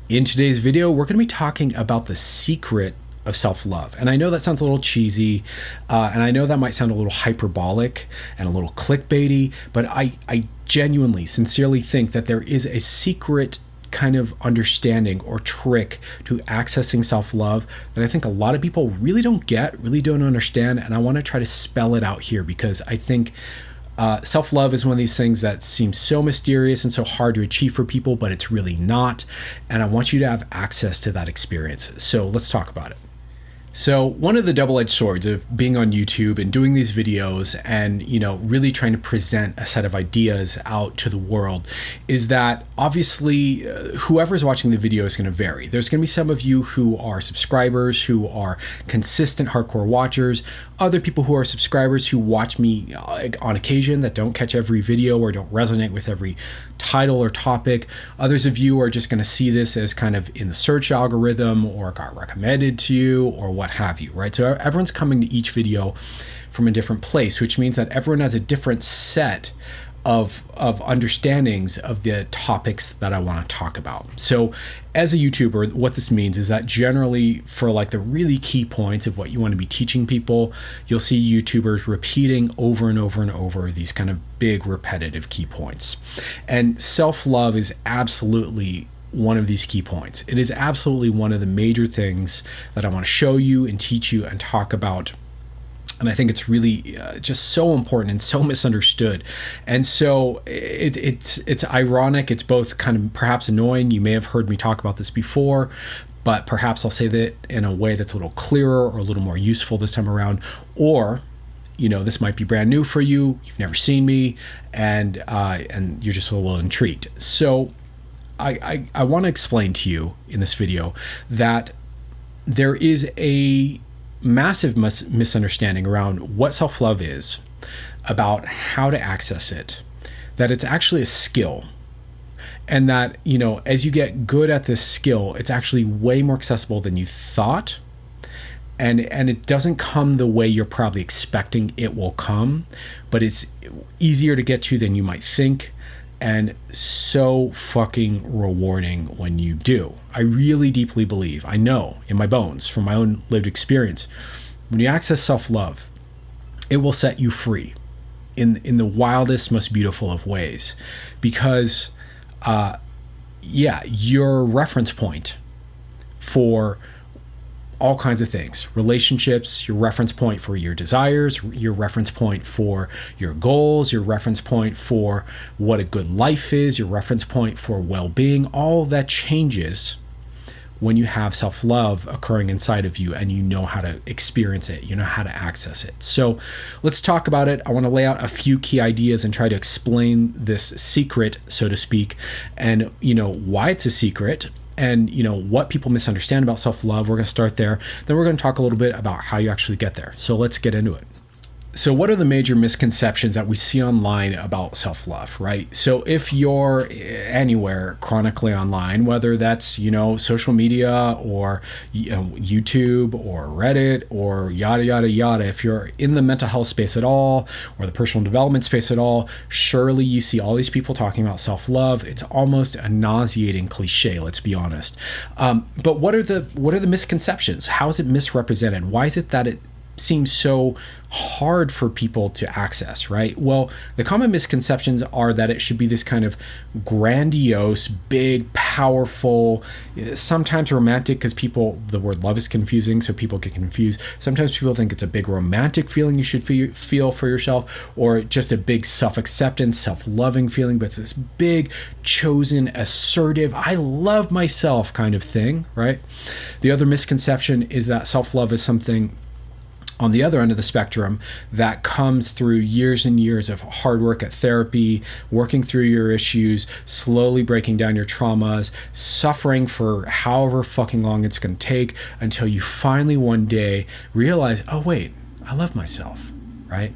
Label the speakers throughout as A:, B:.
A: In today's video, we're going to be talking about the secret of self-love. And I know that sounds a little cheesy, and I know that might sound a little hyperbolic and a little clickbaity, but I genuinely, sincerely think that there is a secret kind of understanding or trick to accessing self-love that I think a lot of people really don't get, really don't understand, and I want to try to spell it out here because I think self-love is one of these things that seems so mysterious and so hard to achieve for people, but it's really not. And I want you to have access to that experience. So let's talk about it. So one of the double-edged swords of being on YouTube and doing these videos and, really trying to present a set of ideas out to the world is that obviously whoever's watching the video is going to vary. There's going to be some of you who are subscribers, who are consistent hardcore watchers, other people who are subscribers who watch me on occasion that don't catch every video or don't resonate with every title or topic. Others of you are just going to see this as kind of in the search algorithm or got recommended to you or what have you, right? So everyone's coming to each video from a different place, which means that everyone has a different set of understandings of the topics that I want to talk about. So as a YouTuber, what this means is that generally for like the really key points of what you want to be teaching people, you'll see YouTubers repeating over and over and over these kind of big repetitive key points. And self-love is absolutely one of these key points. It is absolutely one of the major things that I want to show you and teach you and talk about. And I think it's really just so important and so misunderstood. And so it's ironic. It's both kind of perhaps annoying. You may have heard me talk about this before, but perhaps I'll say that in a way that's a little clearer or a little more useful this time around. Or, this might be brand new for you. You've never seen me, and you're just a little intrigued. So I want to explain to you in this video that there is a massive misunderstanding around what self-love is, about how to access it, that it's actually a skill, and that as you get good at this skill, it's actually way more accessible than you thought, and it doesn't come the way you're probably expecting it will come, but it's easier to get to than you might think, and so fucking rewarding when you do. I really deeply believe, I know in my bones from my own lived experience, when you access self-love, it will set you free in the wildest, most beautiful of ways. Because, your reference point for all kinds of things, relationships, your reference point for your desires, your reference point for your goals, your reference point for what a good life is, your reference point for well-being, all that changes when you have self-love occurring inside of you and you know how to experience it, you know how to access it. So let's talk about it. I want to lay out a few key ideas and try to explain this secret, so to speak, and why it's a secret, and what people misunderstand about self-love. We're going to start there. Then we're going to talk a little bit about how you actually get there. So let's get into it. So what are the major misconceptions that we see online about self-love, right? So if you're anywhere chronically online, whether that's, social media or YouTube or Reddit or yada, yada, yada, if you're in the mental health space at all or the personal development space at all, surely you see all these people talking about self-love. It's almost a nauseating cliche, let's be honest. But what are the misconceptions? How is it misrepresented? Why is it that it seems so hard for people to access, right? Well, the common misconceptions are that it should be this kind of grandiose, big, powerful, sometimes romantic, because the word love is confusing, so people get confused. Sometimes people think it's a big romantic feeling you should feel for yourself, or just a big self-acceptance, self-loving feeling, but it's this big, chosen, assertive, I love myself kind of thing, right? The other misconception is that self-love is something on the other end of the spectrum that comes through years and years of hard work at therapy, working through your issues, slowly breaking down your traumas, suffering for however fucking long it's going to take until you finally one day realize, oh wait, I love myself, right?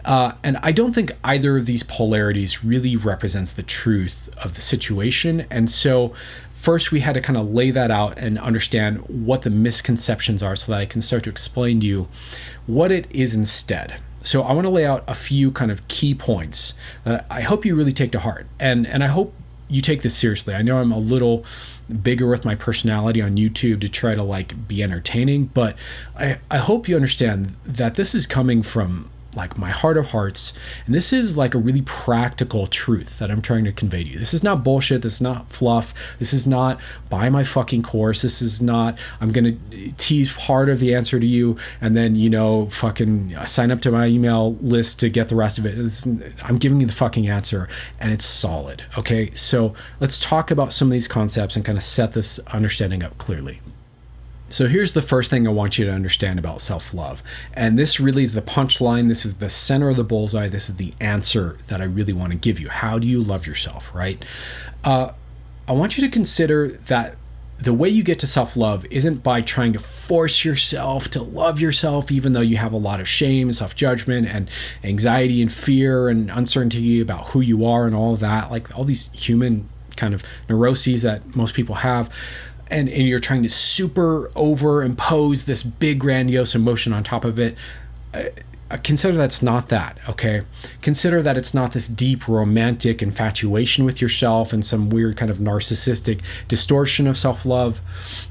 A: And I don't think either of these polarities really represents the truth of the situation. And so first we had to kind of lay that out and understand what the misconceptions are so that I can start to explain to you what it is instead. So I want to lay out a few kind of key points that I hope you really take to heart. And I hope you take this seriously. I know I'm a little bigger with my personality on YouTube to try to like be entertaining. But I hope you understand that this is coming from like my heart of hearts, and this is like a really practical truth that I'm trying to convey to you. This is not bullshit. This is not fluff. This is not buy my fucking course. This is not I'm gonna tease part of the answer to you and then fucking sign up to my email list to get the rest of it. I'm giving you the fucking answer, and it's solid. Okay, so let's talk about some of these concepts and kind of set this understanding up clearly. So here's the first thing I want you to understand about self-love. And this really is the punchline. This is the center of the bullseye. This is the answer that I really want to give you. How do you love yourself, right? I want you to consider that the way you get to self-love isn't by trying to force yourself to love yourself, even though you have a lot of shame, self-judgment, and anxiety and fear and uncertainty about who you are and all of that, like all these human kind of neuroses that most people have. And you're trying to super overimpose this big grandiose emotion on top of it. Consider that's not that, okay? Consider that it's not this deep romantic infatuation with yourself and some weird kind of narcissistic distortion of self-love.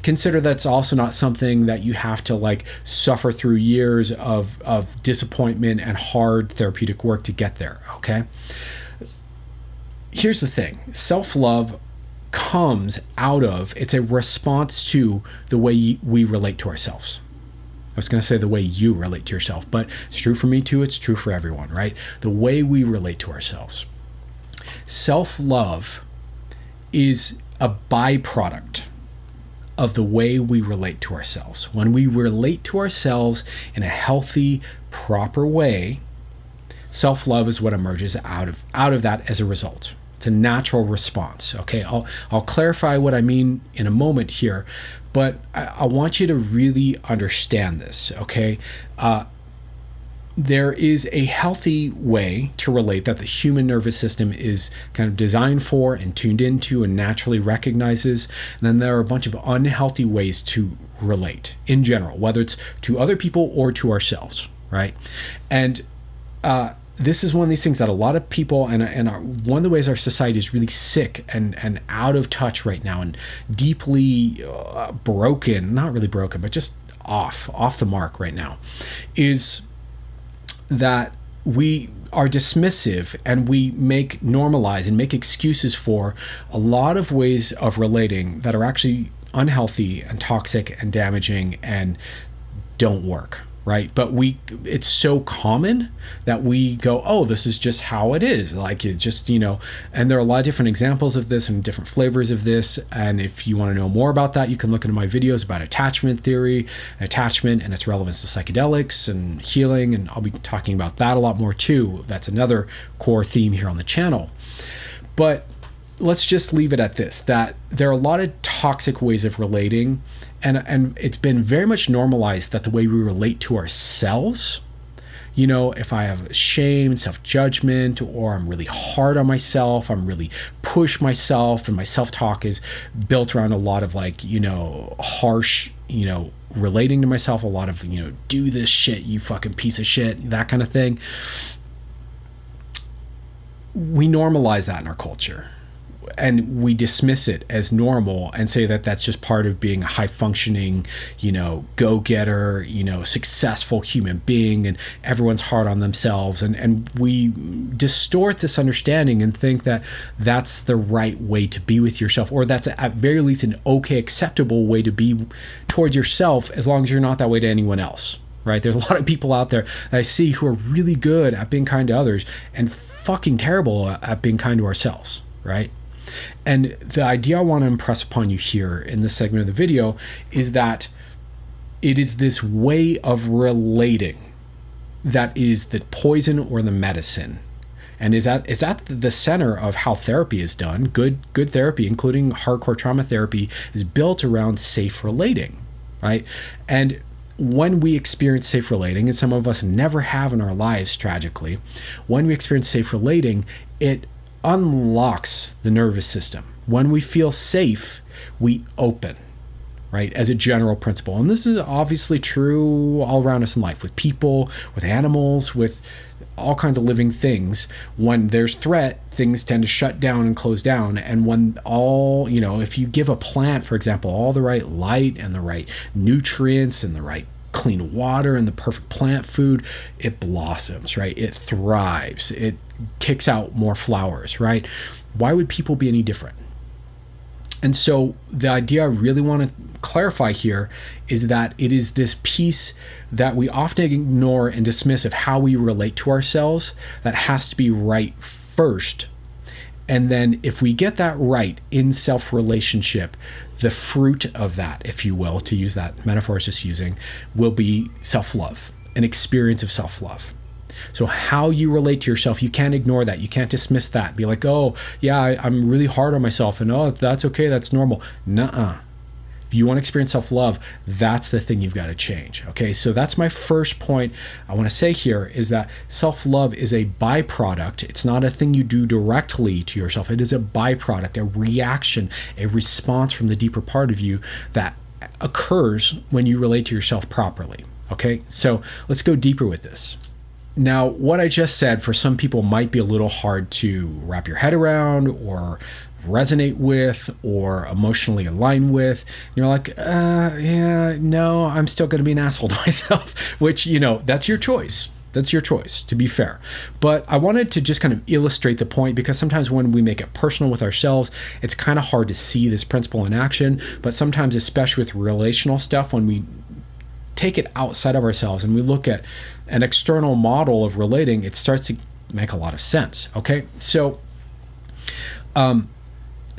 A: Consider that's also not something that you have to like suffer through years of disappointment and hard therapeutic work to get there, okay? Here's the thing. Self-love comes out of, it's a response to the way we relate to ourselves. I was going to say the way you relate to yourself, but it's true for me too. It's true for everyone, right? The way we relate to ourselves. Self-love is a byproduct of the way we relate to ourselves. When we relate to ourselves in a healthy, proper way, self-love is what emerges out of that as a result. It's a natural response. Okay, I'll clarify what I mean in a moment here, but I want you to really understand this. Okay, there is a healthy way to relate that the human nervous system is kind of designed for and tuned into and naturally recognizes. And then there are a bunch of unhealthy ways to relate in general, whether it's to other people or to ourselves, right? And this is one of these things that a lot of people, and one of the ways our society is really sick and out of touch right now and deeply broken, not really broken, but just off the mark right now, is that we are dismissive and we normalize and make excuses for a lot of ways of relating that are actually unhealthy and toxic and damaging and don't work. Right. But it's so common that we go, oh, this is just how it is. Like it just, and there are a lot of different examples of this and different flavors of this. And if you want to know more about that, you can look into my videos about attachment theory, attachment and its relevance to psychedelics and healing. And I'll be talking about that a lot more too. That's another core theme here on the channel. But let's just leave it at this, that there are a lot of toxic ways of relating. And it's been very much normalized that the way we relate to ourselves, if I have shame and self-judgment, or I'm really hard on myself, I'm really push myself, and my self-talk is built around a lot of like, harsh, relating to myself, a lot of, do this shit, you fucking piece of shit, that kind of thing. We normalize that in our culture. And we dismiss it as normal and say that that's just part of being a high functioning, go-getter, successful human being, and everyone's hard on themselves. And we distort this understanding and think that that's the right way to be with yourself, or that's at very least an okay, acceptable way to be towards yourself, as long as you're not that way to anyone else, right? There's a lot of people out there that I see who are really good at being kind to others and fucking terrible at being kind to ourselves, right? And the idea I want to impress upon you here in this segment of the video is that it is this way of relating that is the poison or the medicine. And is that the center of how therapy is done. Good therapy, including hardcore trauma therapy, is built around safe relating, right? And when we experience safe relating, and some of us never have in our lives, tragically, when we experience safe relating, it unlocks the nervous system. When we feel safe, we open. right? As a general principle. And this is obviously true all around us in life, with people, with animals, with all kinds of living things. When there's threat, things tend to shut down and close down. And when if you give a plant, for example, all the right light and the right nutrients and the right clean water and the perfect plant food, it blossoms, right? It thrives. It kicks out more flowers, right? Why would people be any different? And so the idea I really want to clarify here is that it is this piece that we often ignore and dismiss of how we relate to ourselves that has to be right first. And then if we get that right in self-relationship, the fruit of that, if you will, to use that metaphor I was just using, will be self-love, an experience of self-love. So how you relate to yourself, you can't ignore that. You can't dismiss that. Be like, oh, yeah, I'm really hard on myself. And oh, that's okay. That's normal. Nuh-uh. If you want to experience self-love, that's the thing you've got to change. Okay, so that's my first point I want to say here, is that self-love is a byproduct. It's not a thing you do directly to yourself. It is a byproduct, a reaction, a response from the deeper part of you that occurs when you relate to yourself properly. Okay, so let's go deeper with this. Now, what I just said for some people might be a little hard to wrap your head around or resonate with or emotionally align with. You're like, yeah, no, I'm still going to be an asshole to myself, which, that's your choice. That's your choice, to be fair. But I wanted to just kind of illustrate the point, because sometimes when we make it personal with ourselves, it's kind of hard to see this principle in action. But sometimes, especially with relational stuff, when we take it outside of ourselves and we look at an external model of relating, it starts to make a lot of sense. Okay, so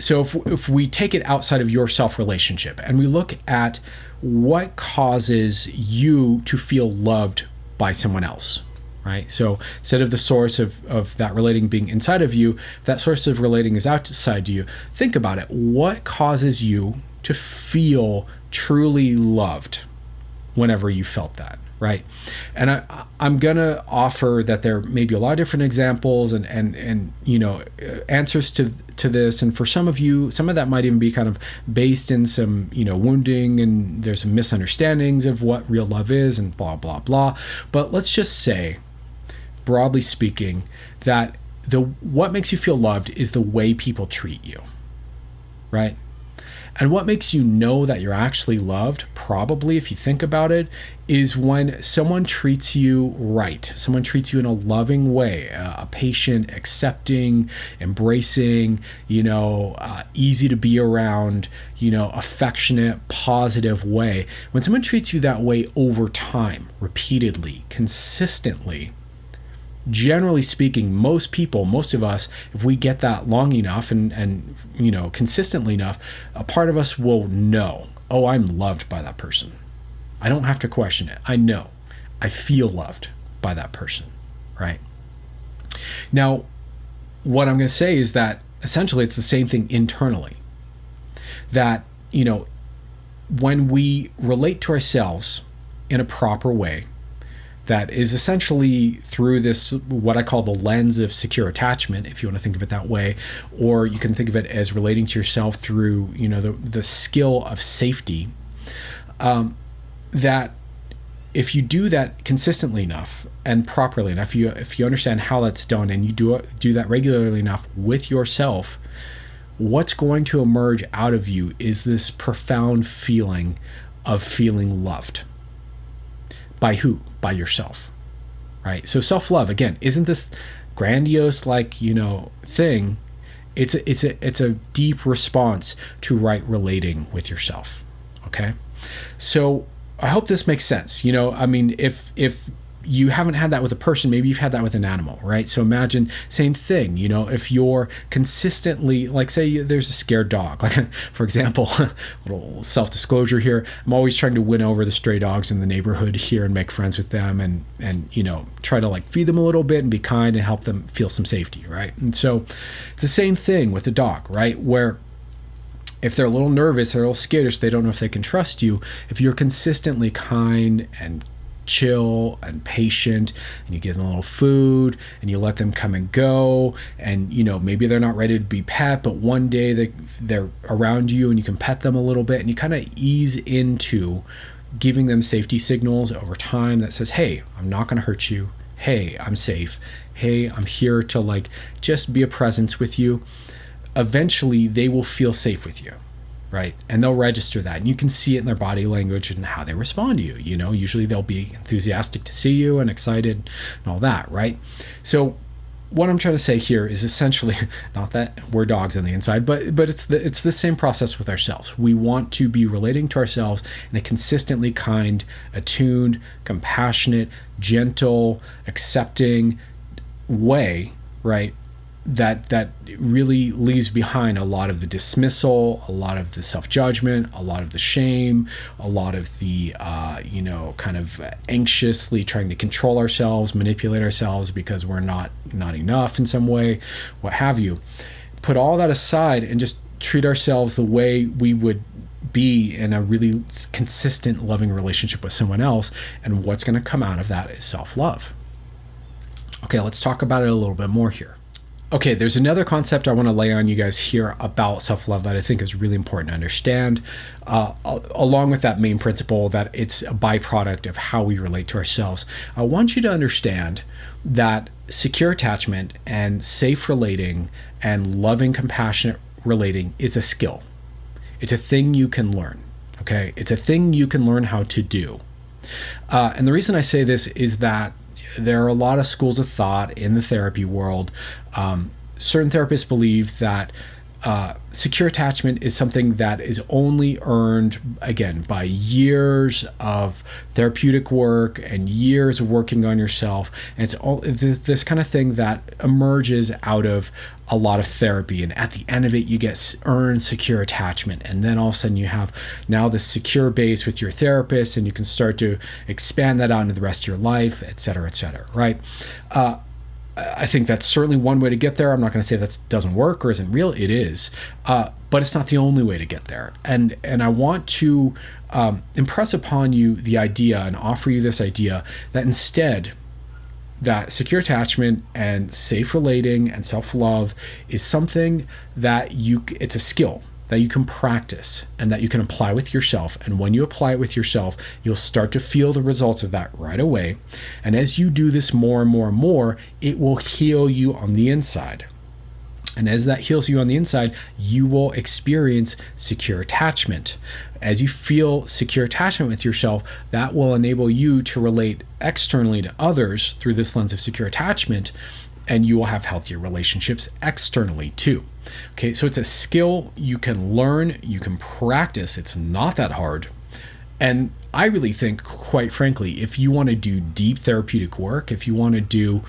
A: if we take it outside of your self-relationship and we look at what causes you to feel loved by someone else, right? So instead of the source of that relating being inside of you, if that source of relating is outside you, think about it. What causes you to feel truly loved whenever you felt that, right? And I'm gonna offer that there may be a lot of different examples and answers to this. And for some of you, some of that might even be kind of based in some wounding, and there's some misunderstandings of what real love is and blah blah blah. But let's just say, broadly speaking, that what makes you feel loved is the way people treat you, right? And what makes you know that you're actually loved, probably, if you think about it, is when someone treats you right. Someone treats you in a loving way, a patient, accepting, embracing, easy to be around, affectionate, positive way. When someone treats you that way over time, repeatedly, consistently, generally speaking, most of us, if we get that long enough and consistently enough, a part of us will know, oh, I'm loved by that person. I don't have to question it. I know. I feel loved by that person, right? Now, what I'm going to say is that essentially it's the same thing internally. That, when we relate to ourselves in a proper way, that is essentially through this, what I call the lens of secure attachment, if you want to think of it that way, or you can think of it as relating to yourself through, the skill of safety, that if you do that consistently enough and properly enough, if you understand how that's done and you do that regularly enough with yourself, what's going to emerge out of you is this profound feeling of feeling loved. By who? By yourself, right? So self-love, again, isn't this grandiose thing? It's a deep response to right relating with yourself. Okay, so I hope this makes sense. If you haven't had that with a person, maybe you've had that with an animal, right? So imagine, same thing, if you're consistently, like say there's a scared dog, like for example, a little self-disclosure here, I'm always trying to win over the stray dogs in the neighborhood here and make friends with them and try to feed them a little bit and be kind and help them feel some safety, right? And so it's the same thing with the dog, right? Where if they're a little nervous, they're a little skittish, they don't know if they can trust you, if you're consistently kind and chill and patient, and you give them a little food and you let them come and go, and maybe they're not ready to be pet, but one day they're around you and you can pet them a little bit, and you kind of ease into giving them safety signals over time that says, hey, I'm not going to hurt you, hey, I'm safe, hey, I'm here to just be a presence with you. Eventually they will feel safe with you, right? And they'll register that, and you can see it in their body language and how they respond to you. Usually they'll be enthusiastic to see you and excited and all that, right? So what I'm trying to say here is essentially not that we're dogs on the inside, but it's the same process with ourselves. We want to be relating to ourselves in a consistently kind, attuned, compassionate, gentle, accepting way, right? That really leaves behind a lot of the dismissal, a lot of the self-judgment, a lot of the shame, a lot of the kind of anxiously trying to control ourselves, manipulate ourselves because we're not enough in some way, what have you. Put all that aside and just treat ourselves the way we would be in a really consistent, loving relationship with someone else, and what's going to come out of that is self-love. Okay, let's talk about it a little bit more here. Okay, there's another concept I want to lay on you guys here about self-love that I think is really important to understand, along with that main principle that it's a byproduct of how we relate to ourselves. I want you to understand that secure attachment and safe relating and loving, compassionate relating is a skill. It's a thing you can learn, okay? It's a thing you can learn how to do. And the reason I say this is that there are a lot of schools of thought in the therapy world. Certain therapists believe that secure attachment is something that is only earned, again, by years of therapeutic work and years of working on yourself. And it's all this kind of thing that emerges out of a lot of therapy, and at the end of it you get earned secure attachment, and then all of a sudden you have now this secure base with your therapist, and you can start to expand that out into the rest of your life, et cetera, right? I think that's certainly one way to get there. I'm not going to say that doesn't work or isn't real. It is, but it's not the only way to get there. And I want to impress upon you the idea and offer you this idea that instead, that secure attachment and safe relating and self-love is something that it's a skill that you can practice and that you can apply with yourself. And when you apply it with yourself, you'll start to feel the results of that right away. And as you do this more and more and more, it will heal you on the inside. And as that heals you on the inside, you will experience secure attachment. As you feel secure attachment with yourself, that will enable you to relate externally to others through this lens of secure attachment, and you will have healthier relationships externally too. Okay, so it's a skill you can learn, you can practice. It's not that hard. And I really think, quite frankly, if you want to do deep therapeutic work, if you want to do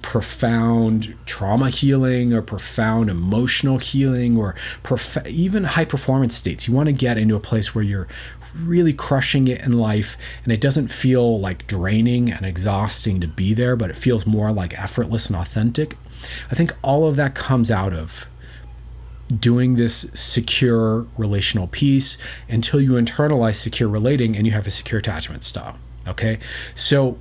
A: profound trauma healing or profound emotional healing or even high performance states, you want to get into a place where you're really crushing it in life and it doesn't feel like draining and exhausting to be there, but it feels more like effortless and authentic. I think all of that comes out of doing this secure relational piece until you internalize secure relating and you have a secure attachment style. Okay, so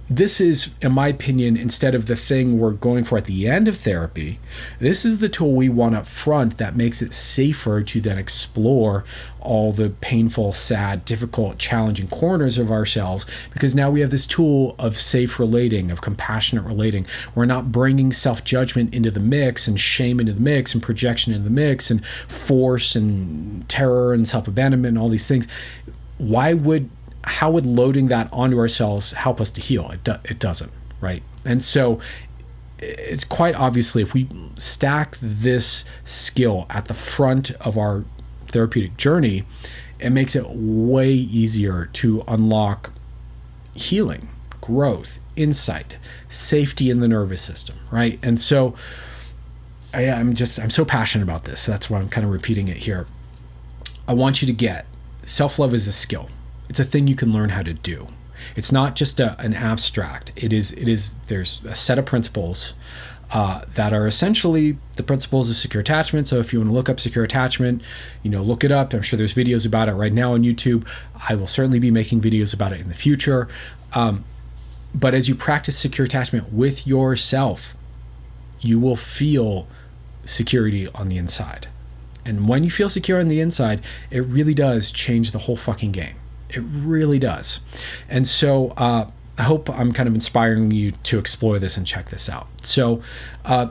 A: this is, in my opinion, instead of the thing we're going for at the end of therapy, this is the tool we want up front that makes it safer to then explore all the painful, sad, difficult, challenging corners of ourselves, because now we have this tool of safe relating, of compassionate relating. We're not bringing self-judgment into the mix and shame into the mix and projection into the mix and force and terror and self-abandonment and all these things. How would loading that onto ourselves help us to heal? It doesn't, right? And so it's quite obviously, if we stack this skill at the front of our therapeutic journey, it makes it way easier to unlock healing, growth, insight, safety in the nervous system, right? And so I'm so passionate about this. That's why I'm kind of repeating it here. I want you to get self-love is a skill. It's a thing you can learn how to do. It's not just an abstract. There's a set of principles that are essentially the principles of secure attachment. So if you want to look up secure attachment, look it up. I'm sure there's videos about it right now on YouTube. I will certainly be making videos about it in the future. But as you practice secure attachment with yourself, you will feel security on the inside. And when you feel secure on the inside, it really does change the whole fucking game. It really does. And so I hope I'm kind of inspiring you to explore this and check this out. So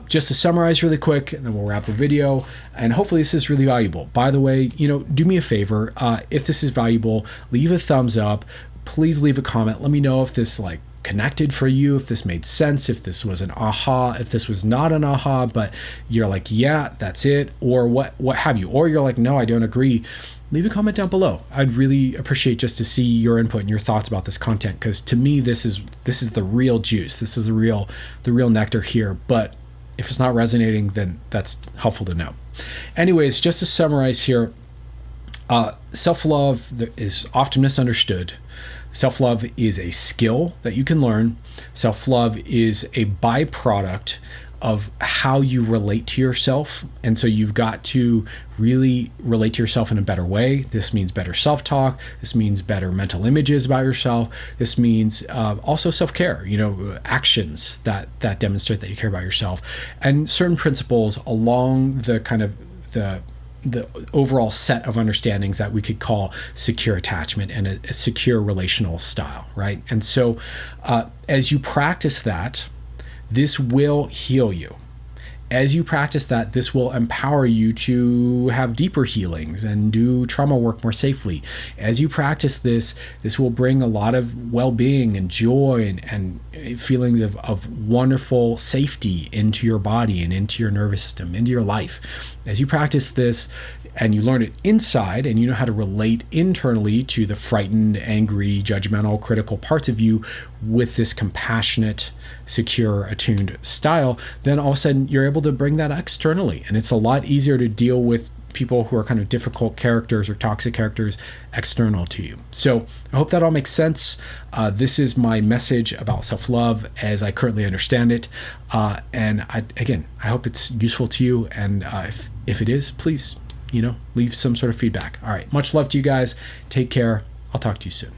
A: just to summarize really quick, and then we'll wrap the video, and hopefully this is really valuable. By the way, do me a favor. If this is valuable, leave a thumbs up. Please leave a comment. Let me know if this connected for you, if this made sense, if this was an aha, if this was not an aha, but you're like, yeah, that's it, or what have you, or you're like, no, I don't agree. Leave a comment down below. I'd really appreciate just to see your input and your thoughts about this content, because to me, this is the real juice. This is the real nectar here. But if it's not resonating, then that's helpful to know. Anyways, just to summarize here, self-love is often misunderstood. Self-love is a skill that you can learn. Self-love is a byproduct of how you relate to yourself. And so you've got to really relate to yourself in a better way. This means better self-talk. This means better mental images about yourself. This means also self-care, actions that demonstrate that you care about yourself, and certain principles along the kind of the overall set of understandings that we could call secure attachment and a secure relational style, right? And so as you practice that, this will heal you. As you practice that, this will empower you to have deeper healings and do trauma work more safely. As you practice this, this will bring a lot of well-being and joy and feelings of wonderful safety into your body and into your nervous system, into your life. As you practice this and you learn it inside, and you know how to relate internally to the frightened, angry, judgmental, critical parts of you with this compassionate, secure, attuned style, then all of a sudden you're able to bring that externally. And it's a lot easier to deal with people who are kind of difficult characters or toxic characters external to you. So I hope that all makes sense. This is my message about self-love as I currently understand it. And I hope it's useful to you. And if it is, please, leave some sort of feedback. All right. Much love to you guys. Take care. I'll talk to you soon.